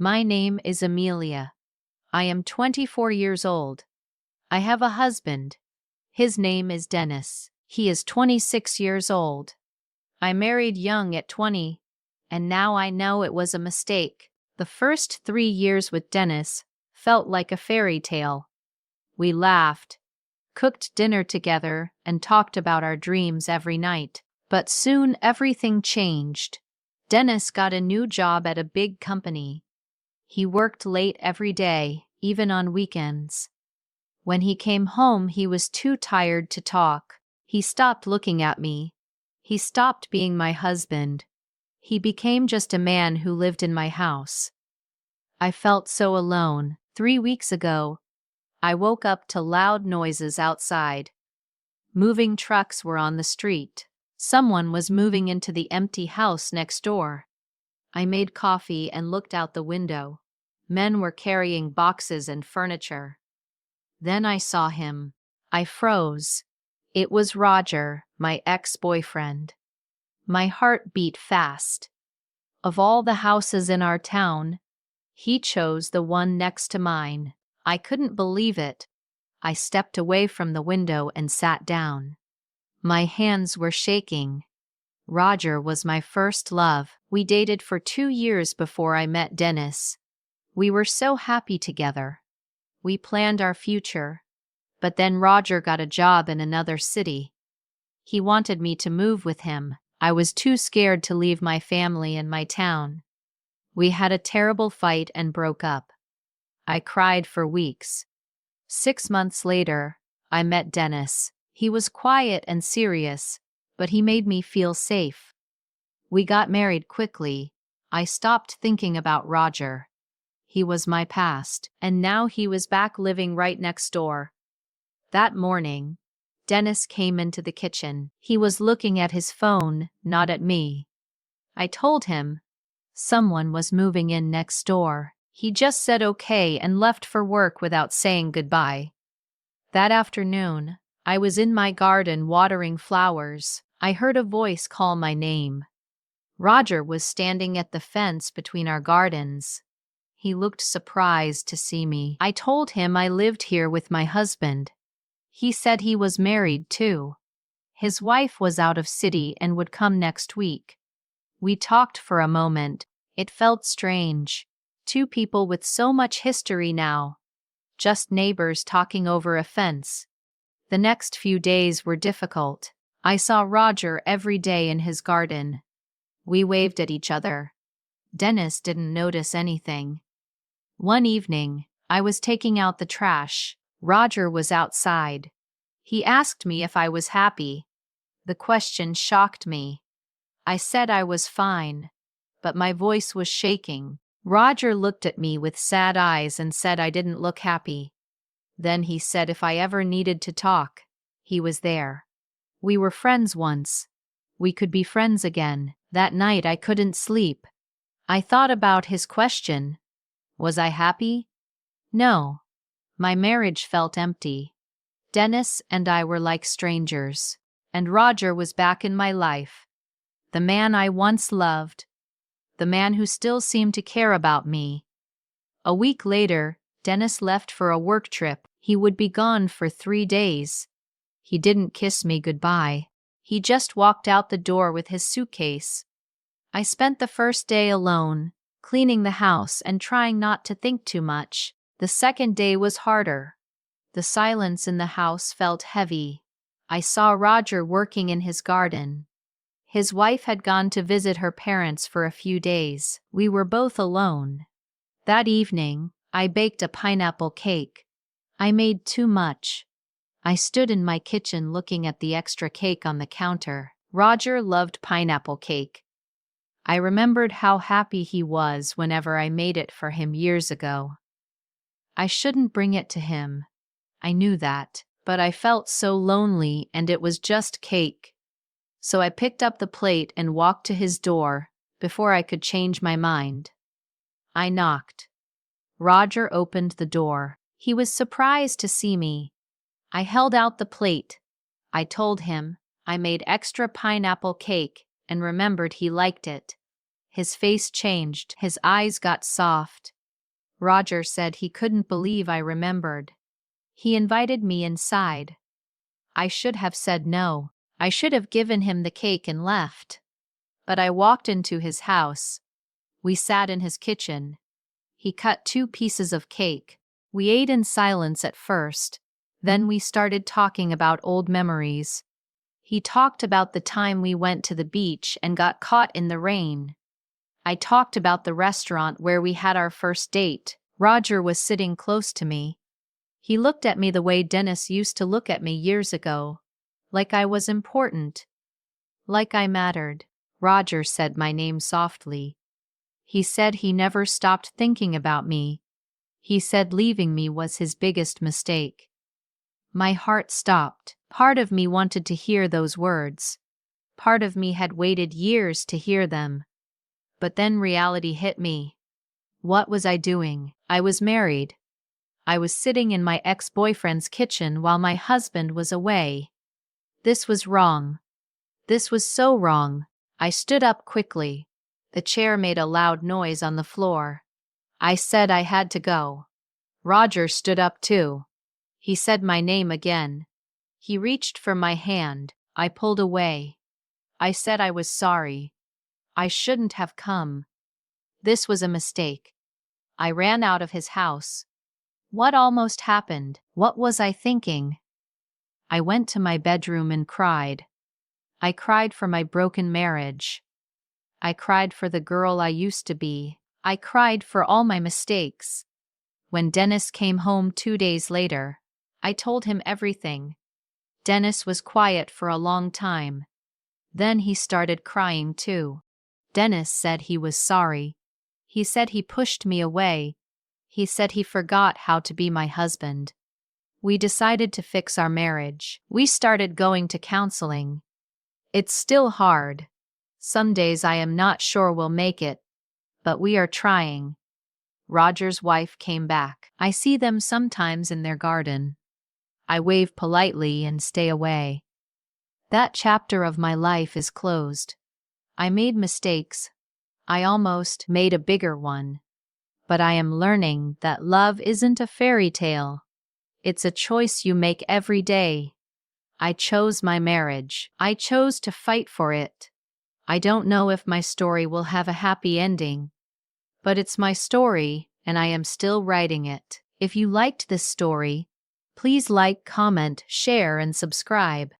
My name is Emilia. I am 24 years old. I have a husband. His name is Dennis. He is 26 years old. I married young at 20, and now I know it was a mistake. The first 3 years with Dennis felt like a fairy tale. We laughed, cooked dinner together, and talked about our dreams every night. But soon everything changed. Dennis got a new job at a big company. He worked late every day, even on weekends. When he came home, he was too tired to talk. He stopped looking at me. He stopped being my husband. He became just a man who lived in my house. I felt so alone. 3 weeks ago, I woke up to loud noises outside. Moving trucks were on the street. Someone was moving into the empty house next door. I made coffee and looked out the window. Men were carrying boxes and furniture. Then I saw him. I froze. It was Roger, my ex-boyfriend. My heart beat fast. Of all the houses in our town, he chose the one next to mine. I couldn't believe it. I stepped away from the window and sat down. My hands were shaking. Roger was my first love. We dated for 2 years before I met Dennis. We were so happy together. We planned our future. But then Roger got a job in another city. He wanted me to move with him. I was too scared to leave my family and my town. We had a terrible fight and broke up. I cried for weeks. 6 months later, I met Dennis. He was quiet and serious, but he made me feel safe. We got married quickly. I stopped thinking about Roger. He was my past, and now he was back living right next door. That morning, Dennis came into the kitchen. He was looking at his phone, not at me. I told him someone was moving in next door. He just said okay and left for work without saying goodbye. That afternoon, I was in my garden watering flowers. I heard a voice call my name. Roger was standing at the fence between our gardens. He looked surprised to see me. I told him I lived here with my husband. He said he was married too. His wife was out of city and would come next week. We talked for a moment. It felt strange. Two people with so much history now. Just neighbors talking over a fence. The next few days were difficult. I saw Roger every day in his garden. We waved at each other. Dennis didn't notice anything. One evening, I was taking out the trash. Roger was outside. He asked me if I was happy. The question shocked me. I said I was fine, but my voice was shaking. Roger looked at me with sad eyes and said I didn't look happy. Then he said if I ever needed to talk, he was there. We were friends once. We could be friends again. That night I couldn't sleep. I thought about his question. Was I happy? No. My marriage felt empty. Dennis and I were like strangers, and Roger was back in my life. The man I once loved. The man who still seemed to care about me. A week later, Dennis left for a work trip. He would be gone for 3 days. He didn't kiss me goodbye. He just walked out the door with his suitcase. I spent the first day alone, cleaning the house and trying not to think too much. The second day was harder. The silence in the house felt heavy. I saw Roger working in his garden. His wife had gone to visit her parents for a few days. We were both alone. That evening, I baked a pineapple cake. I made too much. I stood in my kitchen looking at the extra cake on the counter. Roger loved pineapple cake. I remembered how happy he was whenever I made it for him years ago. I shouldn't bring it to him. I knew that, but I felt so lonely and it was just cake. So I picked up the plate and walked to his door before I could change my mind. I knocked. Roger opened the door. He was surprised to see me. I held out the plate. I told him I made extra pineapple cake and remembered he liked it. His face changed, his eyes got soft. Roger said he couldn't believe I remembered. He invited me inside. I should have said no. I should have given him the cake and left. But I walked into his house. We sat in his kitchen. He cut 2 pieces of cake. We ate in silence at first. Then we started talking about old memories. He talked about the time we went to the beach and got caught in the rain. I talked about the restaurant where we had our first date. Roger was sitting close to me. He looked at me the way Dennis used to look at me years ago. Like I was important. Like I mattered. Roger said my name softly. He said he never stopped thinking about me. He said leaving me was his biggest mistake. My heart stopped. Part of me wanted to hear those words. Part of me had waited years to hear them. But then reality hit me. What was I doing? I was married. I was sitting in my ex-boyfriend's kitchen while my husband was away. This was wrong. This was so wrong. I stood up quickly. The chair made a loud noise on the floor. I said I had to go. Roger stood up too. He said my name again. He reached for my hand. I pulled away. I said I was sorry. I shouldn't have come. This was a mistake. I ran out of his house. What almost happened? What was I thinking? I went to my bedroom and cried. I cried for my broken marriage. I cried for the girl I used to be. I cried for all my mistakes. When Dennis came home 2 days later, I told him everything. Dennis was quiet for a long time. Then he started crying too. Dennis said he was sorry. He said he pushed me away. He said he forgot how to be my husband. We decided to fix our marriage. We started going to counseling. It's still hard. Some days I am not sure we'll make it, but we are trying. Roger's wife came back. I see them sometimes in their garden. I wave politely and stay away. That chapter of my life is closed. I made mistakes. I almost made a bigger one. But I am learning that love isn't a fairy tale. It's a choice you make every day. I chose my marriage. I chose to fight for it. I don't know if my story will have a happy ending. But it's my story, and I am still writing it. If you liked this story, please like, comment, share, and subscribe.